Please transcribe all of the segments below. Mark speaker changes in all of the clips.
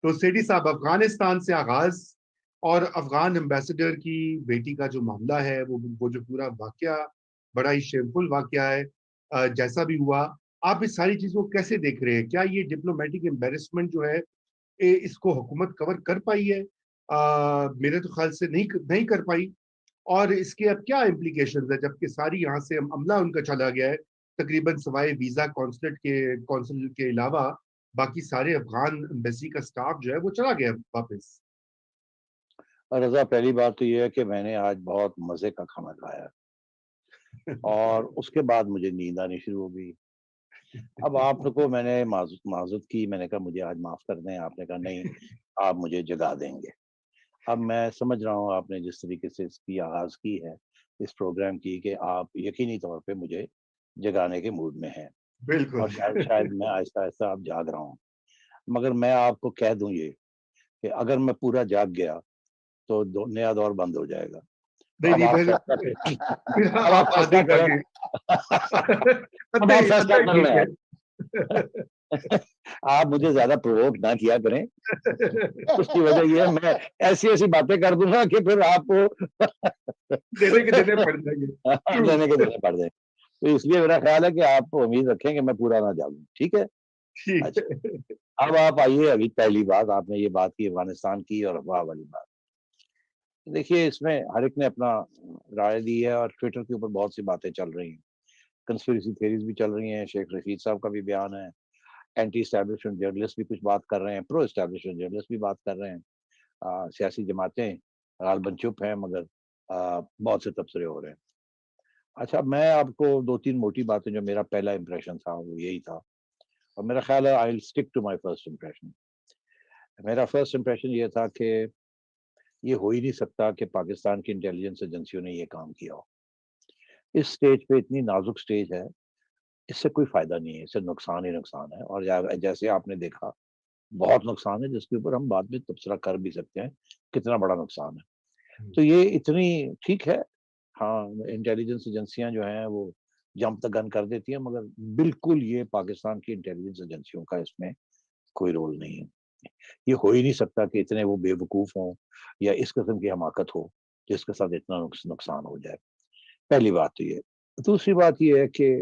Speaker 1: تو سیٹھی صاحب، افغانستان سے آغاز اور افغان ایمبیسڈر کی بیٹی کا جو معاملہ ہے، وہ جو پورا واقعہ بڑا ہی شیمفل واقعہ ہے، جیسا بھی ہوا، آپ اس ساری چیزوں کو کیسے دیکھ رہے ہیں؟ کیا یہ ڈپلومیٹک امبیرسمنٹ جو ہے اس کو حکومت کور کر پائی ہے؟ میرے تو خیال سے نہیں کر پائی، اور اس کے اب کیا امپلیکیشنز ہے جبکہ ساری یہاں سے عملہ ان کا چلا گیا ہے، تقریباً سوائے ویزا کونسل کے علاوہ باقی سارے افغان ایمبیسی کا سٹاف جو ہے وہ چلا گیا واپس۔
Speaker 2: رضا، پہلی بات تو یہ ہے کہ میں نے آج بہت مزے کا کھانا کھایا اور اس کے بعد مجھے نیند آنی شروع ہو گئی۔ اب آپ کو میں نے معذرت کی، میں نے کہا مجھے آج معاف کر دیں، آپ نے کہا نہیں، آپ مجھے جگا دیں گے۔ اب میں سمجھ رہا ہوں آپ نے جس طریقے سے اس کی آغاز کی ہے، اس پروگرام کی، کہ آپ یقینی طور پہ مجھے جگانے کے موڈ میں ہیں،
Speaker 1: بالکل۔
Speaker 2: اور شاید میں آہستہ آہستہ اب جاگ رہا ہوں۔ مگر میں آپ کو کہہ دوں یہ کہ اگر میں پورا جاگ گیا تو نیا دور بند ہو جائے گا۔ تو
Speaker 1: نہیں
Speaker 2: اب آپ
Speaker 1: نہیں،
Speaker 2: فیصلہ کریں،
Speaker 1: پھر
Speaker 2: اب آپ
Speaker 1: آپ
Speaker 2: فیصلہ
Speaker 1: آدھی
Speaker 2: کریں،
Speaker 1: جاگے۔
Speaker 2: اب آپ فیصلہ
Speaker 1: ادھر
Speaker 2: کر
Speaker 1: ٹھیک
Speaker 2: لیں۔
Speaker 1: ہے۔
Speaker 2: آپ مجھے زیادہ پرووک نہ کیا کریں، اس کی وجہ یہ ہے میں ایسی ایسی باتیں کر دوں گا کہ پھر آپ کو
Speaker 1: دینے کے دینے پڑ جائیں گے۔ True۔
Speaker 2: دینے کے دینے پڑ جائیں۔ تو اس لیے میرا خیال ہے کہ آپ کو امید رکھیں کہ میں پورا نہ جاگوں، ٹھیک ہے؟
Speaker 1: ٹھیک
Speaker 2: اچھا،
Speaker 1: ہے۔
Speaker 2: اب آپ آئیے، ابھی پہلی بات آپ نے یہ بات کی افغانستان کی اور افواہ والی بات۔ دیکھیے، اس میں ہر ایک نے اپنا رائے دی ہے، اور ٹویٹر کے اوپر بہت سی باتیں چل رہی ہیں، کنسپیریسی تھیریز بھی چل رہی ہیں، شیخ رشید صاحب کا بھی بیان ہے، اینٹی اسٹیبلشمنٹ جرنلسٹ بھی کچھ بات کر رہے ہیں، پرو اسٹیبلشمنٹ جرنلسٹ بھی بات کر رہے ہیں، سیاسی جماعتیں غالباً چپ ہیں، مگر بہت سے تبصرے ہو رہے ہیں۔ اچھا، میں آپ کو دو تین موٹی باتیں، جو میرا پہلا امپریشن تھا وہ یہی تھا، اور میرا خیال ہے I will stick to my first impression. میرا فرسٹ امپریشن یہ تھا کہ یہ ہو ہی نہیں سکتا کہ پاکستان کی انٹیلیجنس ایجنسیوں نے یہ کام کیا ہو۔ اس سٹیج پہ، اتنی نازک سٹیج ہے، اس سے کوئی فائدہ نہیں ہے، اس سے نقصان ہی نقصان ہے، اور جیسے آپ نے دیکھا بہت نقصان ہے، جس کے اوپر ہم بعد میں تبصرہ کر بھی سکتے ہیں کتنا بڑا نقصان ہے۔ تو یہ اتنی ٹھیک ہے، ہاں، انٹیلیجنس ایجنسیاں جو ہیں وہ جمپ دا گن کر دیتی ہیں، مگر بالکل یہ پاکستان کی انٹیلیجنس ایجنسیوں کا اس میں کوئی رول نہیں ہے۔ یہ ہو ہی نہیں سکتا کہ اتنے وہ بے وقوف ہوں یا اس قسم کی حماقت ہو جس کے ساتھ اتنا نقصان ہو جائے۔ پہلی بات تو یہ۔ دوسری بات یہ ہے کہ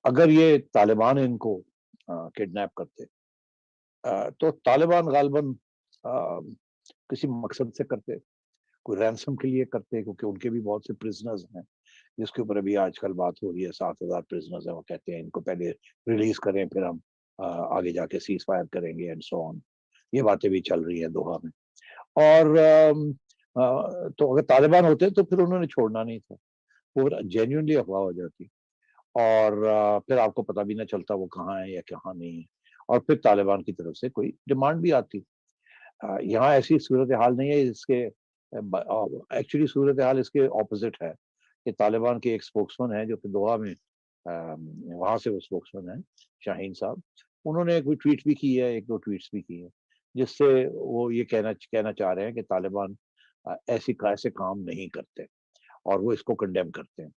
Speaker 2: اگر یہ طالبان ان کو کڈنیپ کرتے، تو طالبان غالباً کسی مقصد سے کرتے، کوئی رینسم کے لیے کرتے، کیونکہ ان کے بھی بہت سے پرزنرز ہیں، جس کے اوپر ابھی آج کل بات ہو رہی ہے، 7,000 پرزنرز ہیں، وہ کہتے ہیں ان کو پہلے ریلیز کریں، پھر ہم آگے جا کے سیز فائر کریں گے اینڈ سو آن۔ یہ باتیں بھی چل رہی ہیں دوحہ میں، اور تو اگر طالبان ہوتے تو پھر انہوں نے چھوڑنا نہیں تھا، وہ جینیونلی افواہ ہو جاتی، اور پھر آپ کو پتہ بھی نہ چلتا وہ کہاں ہے یا کہاں نہیں ہے، اور پھر طالبان کی طرف سے کوئی ڈیمانڈ بھی آتی۔ یہاں ایسی صورتحال نہیں ہے، اس کے ایکچولی صورتحال اس کے اپوزٹ ہے، کہ طالبان کے ایک اسپوکسمین ہے جو کہ دوحہ میں، وہاں سے وہ اسپوکسمین ہیں شاہین صاحب، انہوں نے کوئی ٹویٹ بھی کی ہے، ایک دو ٹویٹس بھی کی ہیں، جس سے وہ یہ کہنا چاہ رہے ہیں کہ طالبان ایسے کام نہیں کرتے، اور وہ اس کو کنڈیم کرتے ہیں۔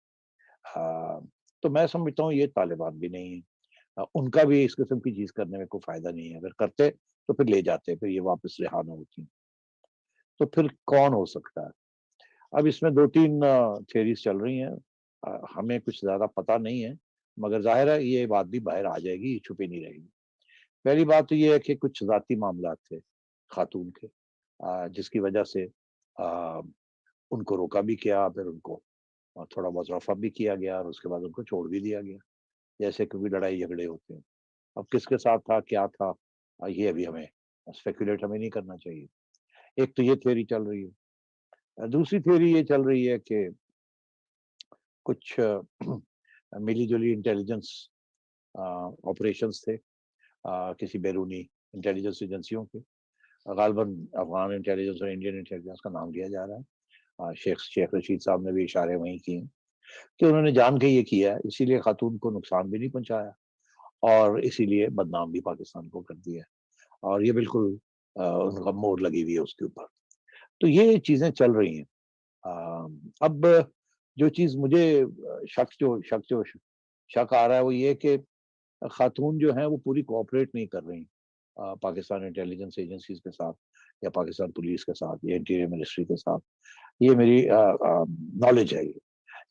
Speaker 2: تو میں سمجھتا ہوں یہ طالبان بھی نہیں ہے، ان کا بھی اس قسم کی چیز کرنے میں کوئی فائدہ نہیں ہے، اگر کرتے تو پھر لے جاتے، پھر یہ واپس رہا نہ ہوتی۔ تو پھر کون ہو سکتا ہے؟ اب اس میں دو تین تھیریز چل رہی ہیں، ہمیں کچھ زیادہ پتہ نہیں ہے، مگر ظاہر ہے یہ بات بھی باہر آ جائے گی، چھپی نہیں رہے گی۔ پہلی بات تو یہ ہے کہ کچھ ذاتی معاملات تھے خاتون کے، جس کی وجہ سے ان کو روکا بھی کیا، پھر ان کو تھوڑا بہت رفع بھی کیا گیا، اور اس کے بعد ان کو چھوڑ بھی دیا گیا، جیسے کبھی لڑائی جھگڑے ہوتے ہیں۔ اب کس کے ساتھ تھا، کیا تھا، یہ ابھی ہمیں اسپیکولیٹ ہمیں نہیں کرنا چاہیے۔ ایک تو یہ تھیوری چل رہی ہے۔ دوسری تھیوری یہ چل رہی ہے کہ کچھ ملی جلی انٹیلیجنس آپریشنز تھے کسی بیرونی انٹیلیجنس ایجنسیوں کے، غالباً افغان انٹیلیجنس اور انڈین انٹیلیجنس کا نام لیا جا رہا ہے۔ شیخ رشید صاحب نے بھی اشارے وہیں کیے کہ انہوں نے جان کے یہ کیا ہے، اسی لیے خاتون کو نقصان بھی نہیں پہنچایا، اور اسی لیے بدنام بھی پاکستان کو کر دیا، اور یہ بالکل ان کا مور لگی ہوئی ہے اس کے اوپر۔ تو یہ چیزیں چل رہی ہیں۔ اب جو چیز مجھے شک آ رہا ہے وہ یہ کہ خاتون جو ہیں وہ پوری کوآپریٹ نہیں کر رہی، پاکستان انٹیلیجنس ایجنسیز کے ساتھ یا پاکستان پولیس کے ساتھ یا انٹیریئر منسٹری کے ساتھ. یہ میری نالج ہے.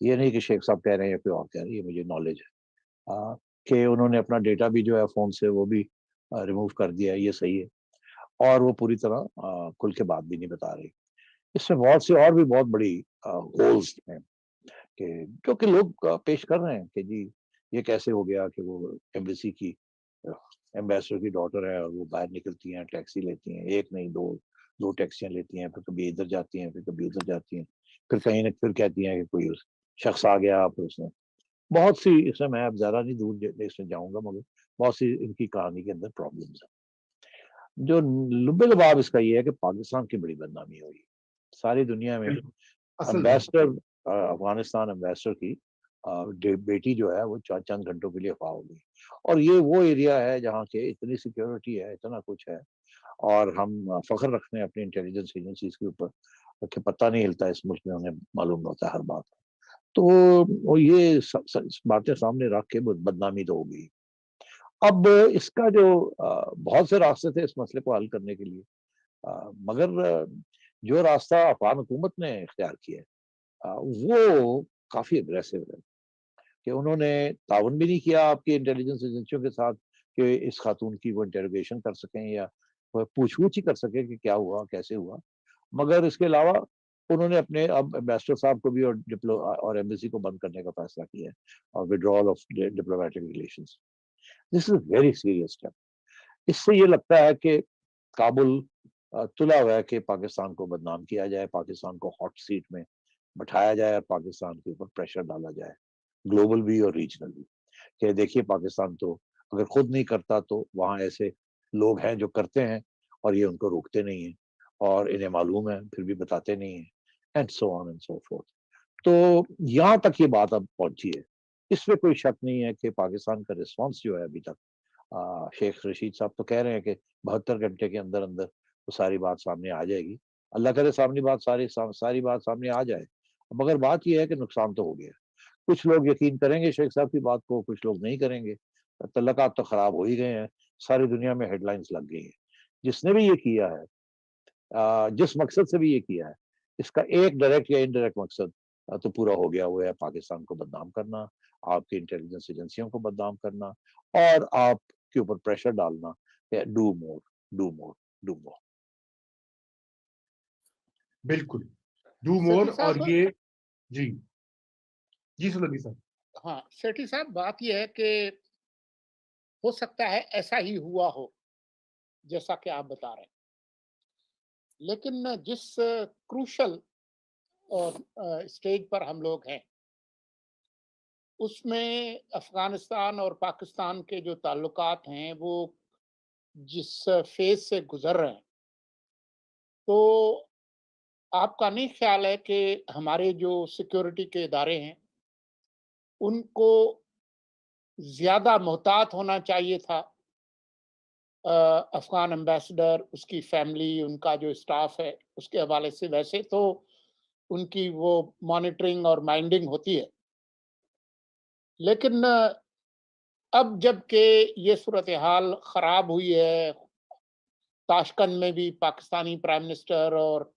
Speaker 2: یہ نہیں کہ شیخ صاحب کہہ رہے ہیں یا کوئی اور کہہ رہے ہیں, یہ مجھے نالج ہے کہ انہوں نے اپنا ڈیٹا بھی جو ہے فون سے وہ بھی ریموو کر دیا ہے. یہ صحیح ہے, اور وہ پوری طرح کھل کے بات بھی نہیں بتا رہی. اس میں بہت سے اور بھی بہت بڑی ہولز ہیں کہ جو کہ لوگ پیش کر رہے ہیں کہ جی یہ کیسے ہو گیا کہ وہ ایمبیسی کی ایمبیسڈر کی ڈاٹر ہے اور وہ باہر نکلتی ہیں, ٹیکسی لیتی ہیں, ایک نہیں دو ٹیکسیاں لیتی ہیں, پھر کبھی ادھر جاتی ہیں, پھر کبھی ادھر جاتی ہیں, پھر کہیں نہ پھر کہتی ہیں کہ کوئی شخص آ گیا, پھر اس نے بہت سی, اس میں اب زیادہ نہیں دور اس میں جاؤں گا, مگر بہت سی ان کی کہانی کے اندر پرابلمز ہیں. جو لب لباب اس کا یہ ہے کہ پاکستان کی بڑی بدنامی ہوئی ساری دنیا میں.
Speaker 1: اصل میں
Speaker 2: امبیسڈر افغانستان امبیسڈر کی بیٹی جو ہے وہ چند گھنٹوں کے لیے افواہ ہو گئی, اور یہ وہ ایریا ہے جہاں کے اتنی سیکیورٹی ہے, اتنا کچھ ہے, اور ہم فخر رکھتے ہیں اپنی انٹیلیجنس ایجنسیز کے اوپر کہ پتہ نہیں ہلتا اس ملک میں, انہیں معلوم ہوتا ہے ہر بات. تو یہ باتیں سامنے رکھ کے بدنامی تو ہوگی. اب اس کا جو بہت سے راستے تھے اس مسئلے کو حل کرنے کے لیے, مگر جو راستہ افغان حکومت نے اختیار کیا وہ کافی اگریسو ہے کہ انہوں نے تعاون بھی نہیں کیا آپ کی انٹیلیجنس ایجنسیوں کے ساتھ کہ اس خاتون کی وہ انٹروگیشن کر سکیں یا پوچھ گچھ ہی کر سکیں کہ کیا ہوا کیسے ہوا. مگر اس کے علاوہ انہوں نے اپنے اب ایمبیسڈر صاحب کو بھی اور ایمبیسی کو بند کرنے کا فیصلہ کیا ہے, اور withdrawal of diplomatic relations. This is very serious step. اس سے یہ لگتا ہے کہ کابل تلا ہوا ہے کہ پاکستان کو بدنام کیا جائے, پاکستان کو ہاٹ سیٹ میں بٹھایا جائے اور پاکستان کے اوپر پریشر ڈالا جائے, گلوبل بھی اور ریجنل بھی, کہ دیکھیے پاکستان تو اگر خود نہیں کرتا تو وہاں ایسے لوگ ہیں جو کرتے ہیں اور یہ ان کو روکتے نہیں ہیں, اور انہیں معلوم ہے پھر بھی بتاتے نہیں ہیں, and so on and so forth. تو یہاں تک یہ بات اب پہنچی ہے. اس میں کوئی شک نہیں ہے کہ پاکستان کا رسپانس جو ہے ابھی تک, شیخ رشید صاحب تو کہہ رہے ہیں کہ 72 گھنٹے کے اندر اندر وہ ساری بات سامنے آ جائے گی. اللہ کرے سامنے بات ساری بات سامنے آ جائے, مگر بات یہ ہے کہ نقصان تو ہو گیا. کچھ لوگ یقین کریں گے شیخ صاحب کی بات کو, کچھ لوگ نہیں کریں گے. تعلقات تو خراب ہو ہی گئے ہیں, ساری دنیا میں ہیڈ لائنز لگ گئی ہیں. جس نے بھی یہ کیا ہے, جس مقصد سے بھی یہ کیا ہے, اس کا ایک ڈائریکٹ یا انڈائریکٹ مقصد تو پورا ہو گیا, وہ ہے پاکستان کو بدنام کرنا, آپ کی انٹیلیجنس ایجنسیوں کو بدنام کرنا, اور آپ کے اوپر پریشر ڈالنا کہ do more do more do more.
Speaker 1: بالکل ڈو مور.
Speaker 3: سیٹھی
Speaker 1: اور
Speaker 3: صاحب,
Speaker 1: یہ جی جی سلمی صاحب.
Speaker 3: ہاں سیٹھی صاحب, بات یہ ہے کہ ہو سکتا ہے ایسا ہی ہوا ہو جیسا کہ آپ بتا رہے ہیں, لیکن جس کروشل اور اسٹیج پر ہم لوگ ہیں اس میں افغانستان اور پاکستان کے جو تعلقات ہیں وہ جس فیز سے گزر رہے ہیں, تو آپ کا نہیں خیال ہے کہ ہمارے جو سیکیورٹی کے ادارے ہیں ان کو زیادہ محتاط ہونا چاہیے تھا؟ افغان امبیسڈر, اس کی فیملی, ان کا جو اسٹاف ہے اس کے حوالے سے ویسے تو ان کی وہ مانیٹرنگ اور مائنڈنگ ہوتی ہے, لیکن اب جب کہ یہ صورتحال خراب ہوئی ہے, تاشکند میں بھی پاکستانی پرائم منسٹر اور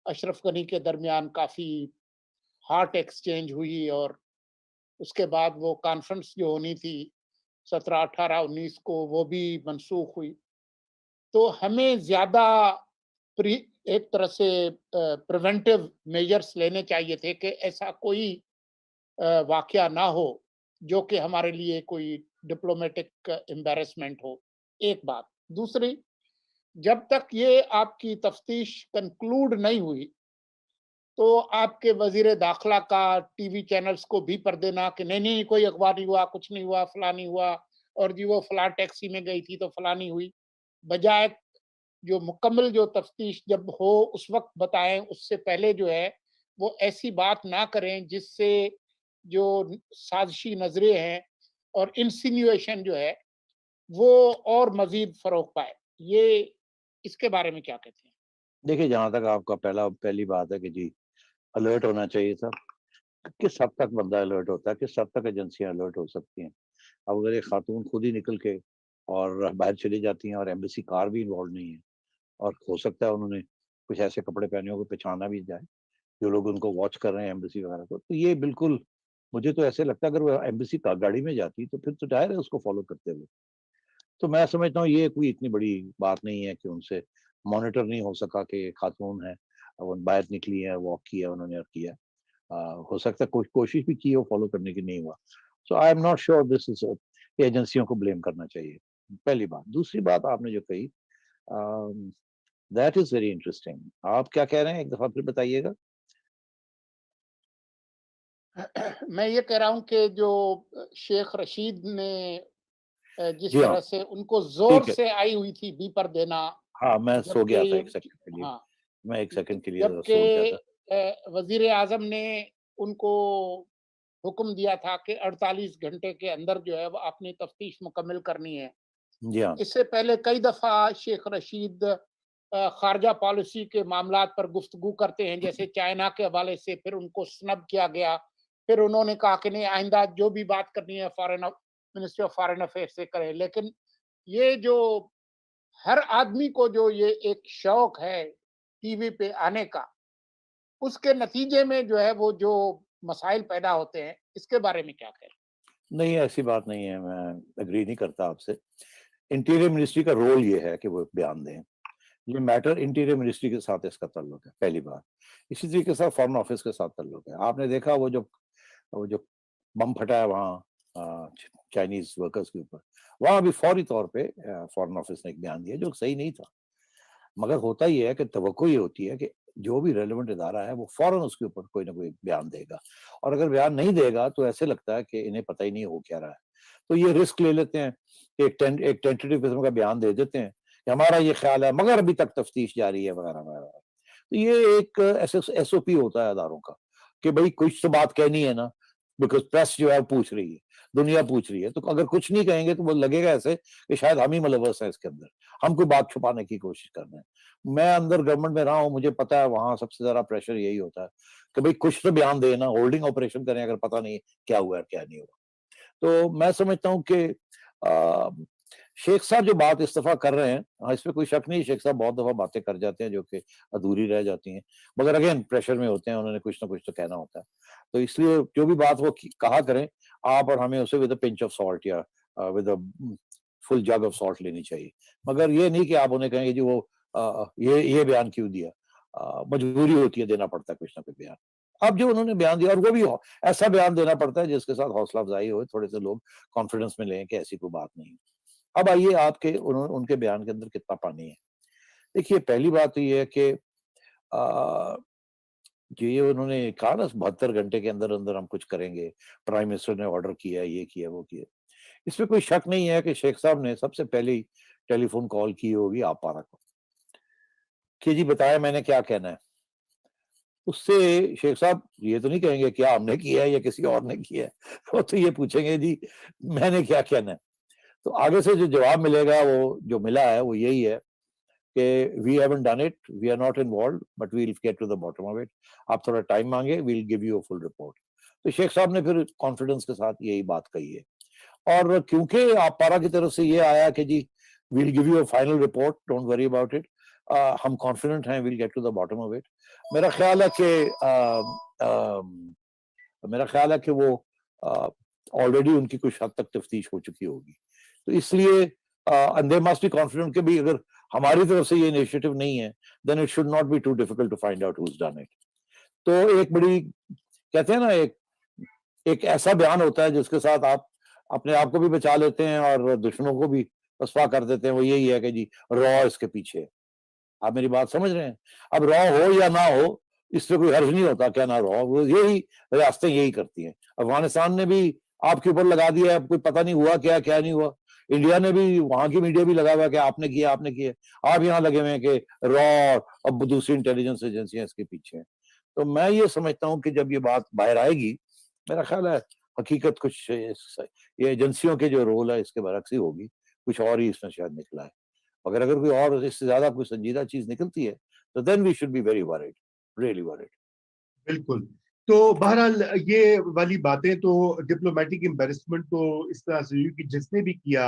Speaker 3: اشرف غنی کے درمیان کافی ہارٹ ایکسچینج ہوئی, اور اس کے بعد وہ کانفرنس جو ہونی تھی 17, 18, 19 کو وہ بھی منسوخ ہوئی. تو ہمیں زیادہ ایک طرح سے پریونٹیو میجرز لینے چاہیے تھے کہ ایسا کوئی واقعہ نہ ہو جو کہ ہمارے لیے کوئی ڈپلومیٹک امبیرسمنٹ ہو. ایک بات. دوسری, جب تک یہ آپ کی تفتیش کنکلوڈ نہیں ہوئی تو آپ کے وزیر داخلہ کا ٹی وی چینلز کو بھی پر دینا کہ نہیں کوئی اخبار نہیں ہوا, کچھ نہیں ہوا, فلاں نہیں ہوا, اور جی وہ فلاں ٹیکسی میں گئی تھی تو فلاں نہیں ہوئی, بجائے جو مکمل جو تفتیش جب ہو اس وقت بتائیں, اس سے پہلے جو ہے وہ ایسی بات نہ کریں جس سے جو سازشی نظرے ہیں اور انسینیویشن جو ہے وہ اور مزید فروغ پائے. یہ اس کے بارے میں کیا کہتے ہیں؟
Speaker 2: دیکھیے, جہاں تک آپ کا پہلی بات ہے کہ جی الرٹ ہونا چاہیے تھا, کس حد تک بندہ الرٹ ہوتا ہے, کس حد تک ایجنسیاں الرٹ ہو سکتی ہیں. اب اگر ایک خاتون خود ہی نکل کے اور باہر چلی جاتی ہیں اور ایمبیسی کار بھی انوالو نہیں ہے, اور ہو سکتا ہے انہوں نے کچھ ایسے کپڑے پہنے ہو کہ پہچانا بھی جائے جو لوگ ان کو واچ کر رہے ہیں ایمبیسی وغیرہ کو. تو یہ بالکل مجھے تو ایسے لگتا ہے اگر وہ ایمبیسی گاڑی میں جاتی تو پھر تو ظاہر ہے اس کو فالو کرتے ہوئے. تو میں سمجھتا ہوں یہ کوئی اتنی بڑی بات نہیں ہے کہ ان سے مانیٹر نہیں ہو سکا کہ خاتون ہے وہ باہر نکلی ہے, واک کیا انہوں نے اور کیا. ہو سکتا ہے کوشش بھی کی ہو فالو کرنے کی, نہیں ہوا. So I am not sure this is, ایجنسیوں کو بلیم کرنا چاہیے, پہلی بات. دوسری بات آپ نے جو کہی دیٹ از ویری انٹرسٹنگ. آپ کیا کہہ رہے ہیں ایک دفعہ پھر بتائیے گا.
Speaker 3: میں یہ کہہ رہا ہوں کہ جو شیخ رشید نے جس
Speaker 2: جی ہاں
Speaker 3: طرح سے ان کو زور
Speaker 2: ٹھیک ہے,
Speaker 3: سے آئی ہوئی تھی بی پر دینا,
Speaker 2: ہاں میں سو
Speaker 3: جبکہ
Speaker 2: گیا تھا
Speaker 3: یہ
Speaker 2: ایک سیکنڈ کے لیے,
Speaker 3: ہاں
Speaker 2: میں ایک سیکنڈ کے لیے ذرا سو گیا تھا.
Speaker 3: جبکہ وزیر اعظم نے ان کو حکم دیا تھا کہ 48 گھنٹے کے اندر جو ہے وہ اپنی تفتیش مکمل کرنی ہے.
Speaker 2: جی ہاں
Speaker 3: اس سے پہلے کئی دفعہ شیخ رشید خارجہ پالیسی کے معاملات پر گفتگو کرتے ہیں, جیسے چائنا کے حوالے سے پھر ان کو سنب کیا گیا, پھر انہوں نے کہا کہ نہیں آئندہ جو بھی بات کرنی ہے منسٹری آف فارن افیئر سے کرے. لیکن یہ جو ہر آدمی کو جو یہ ایک شوق ہے ٹی وی پہ آنے کا, اس کے نتیجے میں جو ہے وہ جو مسائل پیدا ہوتے ہیں, اس کے بارے میں کیا کہیں؟
Speaker 2: نہیں ایسی بات نہیں ہے, میں اگری نہیں کرتا آپ سے. انٹیریئر منسٹری کا رول یہ ہے کہ وہ بیان دیں. یہ میٹر انٹیریئر منسٹری کے ساتھ اس کا تعلق ہے, پہلی بات. اسی طریقے سے فارن آفس کے ساتھ تعلق ہے. آپ نے دیکھا وہ جو بم پھٹا ہے وہاں چائنیز ورکرز کے اوپر, وہاں بھی فوری طور پہ فارن آفس نے ایک بیان دیا جو صحیح نہیں تھا. مگر ہوتا یہ ہے کہ توقع یہ ہوتی ہے کہ جو بھی ریلیونٹ ادارہ ہے وہ فوراً اس کے اوپر کوئی نہ کوئی بیان دے گا, اور اگر بیان نہیں دے گا تو ایسے لگتا ہے کہ انہیں پتہ ہی نہیں ہو کیا رہا ہے. تو یہ رسک لے لیتے ہیں, ایک ٹینٹیٹیو قسم کا بیان دے دیتے ہیں کہ ہمارا یہ خیال ہے مگر ابھی تک تفتیش جاری ہے وغیرہ وغیرہ. تو یہ ایک ایس او پی ہوتا ہے اداروں کا کہ بھائی کچھ تو بات کہنی ہے نا, بیکاز پریس جو ہے پوچھ رہی ہے, دنیا پوچھ رہی ہے. تو اگر کچھ نہیں کہیں گے تو وہ لگے گا ایسے کہ شاید ہم ہی ملوث ہیں اس کے اندر, ہم کوئی بات چھپانے کی کوشش کر رہے ہیں. میں اندر گورنمنٹ میں رہا ہوں, مجھے پتا ہے وہاں سب سے زیادہ پریشر یہی ہوتا ہے کہ بھائی کچھ تو بیان دے نا, ہولڈنگ آپریشن کریں اگر پتہ نہیں کیا ہوا ہے کیا نہیں ہوا. تو میں سمجھتا ہوں کہ شیخ صاحب جو بات اس دفعہ کر رہے ہیں, اس میں کوئی شک نہیں, شیخ صاحب بہت دفعہ باتیں کر جاتے ہیں جو کہ ادھوری رہ جاتی ہیں, مگر اگین پریشر میں ہوتے ہیں, انہوں نے کچھ نہ کچھ تو کہنا ہوتا ہے. تو اس لیے جو بھی بات وہ کہا کریں آپ اور ہمیں اسے with a pinch of salt یا with a full jug of salt لینی چاہیے. مگر یہ نہیں کہ آپ انہیں کہیں گے جی وہ یہ بیان کیوں دیا, مجبوری ہوتی ہے دینا پڑتا ہے کچھ نہ کچھ بیان. اب جو انہوں نے بیان دیا, اور وہ بھی ایسا بیان دینا پڑتا ہے جس کے ساتھ حوصلہ افزائی ہوئے, تھوڑے سے لوگ کانفیڈنس میں لیں کہ ایسی کوئی بات نہیں. اب آئیے آپ کے ان کے بیان کے اندر کتنا پانی ہے. دیکھیے پہلی بات تو یہ ہے کہ جو یہ انہوں نے کہا نا 72 گھنٹے کے اندر اندر ہم کچھ کریں گے, پرائم منسٹر نے آرڈر کیا, یہ کیا وہ کیا. اس میں کوئی شک نہیں ہے کہ شیخ صاحب نے سب سے پہلی ٹیلی فون کال کی ہوگی آپ پارا کو کہ جی بتایا میں نے کیا کہنا ہے. اس سے شیخ صاحب یہ تو نہیں کہیں گے کیا ہم نے کیا ہے یا کسی اور نے کیا ہے, وہ تو یہ پوچھیں گے جی میں نے کیا کہنا ہے. تو آگے سے جو جواب ملے گا, وہ جو ملا ہے وہ یہی ہے کہ we haven't done it, we are not involved, but we'll get to the bottom of it. آپ تھوڑا ٹائم مانگے, we'll give you a full report. تو شیخ صاحب نے پھر کانفیڈنس کے ساتھ یہی بات کہی ہے. اور کیونکہ آپ پارا کی طرف سے یہ آیا کہ جی we'll give you a final report, don't worry about it, ہم کانفیڈنٹ ہیں we'll get to the bottom of it. میرا خیال ہے کہ وہ آلریڈی ان کی کچھ حد تک تفتیش ہو چکی ہوگی. تو اس لیے they must be confident کہ بھی اگر ہماری طرف سے یہ انیشیٹو نہیں ہے then it should not be too difficult to find out who's done it. تو ایک بڑی کہتے ہیں نا ایک ایسا بیان ہوتا ہے جس کے ساتھ آپ اپنے آپ کو بھی بچا لیتے ہیں اور دشمنوں کو بھی رسوا کر دیتے ہیں. وہ یہی ہے کہ جی را اس کے پیچھے. آپ میری بات سمجھ رہے ہیں. اب را ہو یا نہ ہو اس سے کوئی حرج نہیں ہوتا کیا نہ را, وہ یہی ریاستیں یہی کرتی ہیں. افغانستان نے بھی آپ کے اوپر لگا دیا ہے, کوئی پتہ نہیں ہوا کیا نہیں ہوا. انڈیا نے بھی, وہاں کی میڈیا بھی لگا ہوا ہے کہ آپ نے کیا. آپ یہاں لگے ہوئے ہیں کہ را اب دوسری انٹیلیجنس ایجنسیاں اس کے پیچھے ہیں. تو میں یہ سمجھتا ہوں کہ جب یہ بات باہر آئے گی, میرا خیال ہے حقیقت کچھ یہ ایجنسیوں کے جو رول ہے اس کے برعکس ہی ہوگی, کچھ اور ہی اس میں شاید نکلا ہے. اگر کوئی اور اس سے زیادہ کوئی سنجیدہ چیز نکلتی ہے تو then we should be very worried, really worried.
Speaker 1: بالکل. تو بہرحال یہ والی باتیں تو ڈپلومیٹک امبیرسمنٹ تو اس طرح سے ہوئی کہ جس نے بھی کیا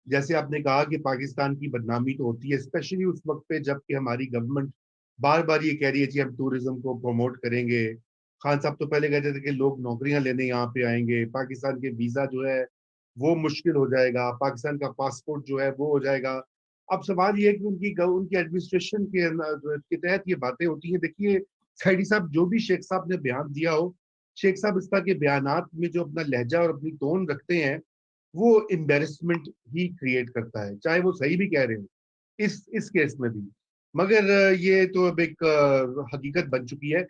Speaker 1: جیسے آپ نے کہا کہ پاکستان کی بدنامی تو ہوتی ہے اسپیشلی اس وقت پہ جب کہ ہماری گورنمنٹ بار بار یہ کہہ رہی ہے جی ہم ٹورزم کو پروموٹ کریں گے. خان صاحب تو پہلے کہتے تھے کہ لوگ نوکریاں لینے یہاں پہ آئیں گے, پاکستان کے ویزا جو ہے وہ مشکل ہو جائے گا, پاکستان کا پاسپورٹ جو ہے وہ ہو جائے گا. اب سوال یہ ہے کہ ان کی ایڈمنسٹریشن کے تحت یہ باتیں ہوتی ہیں. دیکھیے سیٹھی صاحب, جو بھی شیخ صاحب نے بیان دیا ہو, شیخ صاحب اس طرح کے بیانات میں جو اپنا لہجہ اور اپنی ٹون رکھتے ہیں وہ امبیرسمنٹ ہی کریٹ کرتا ہے, چاہے وہ صحیح بھی کہہ رہے ہوں اس کیس میں بھی. مگر یہ تو اب ایک حقیقت بن چکی ہے.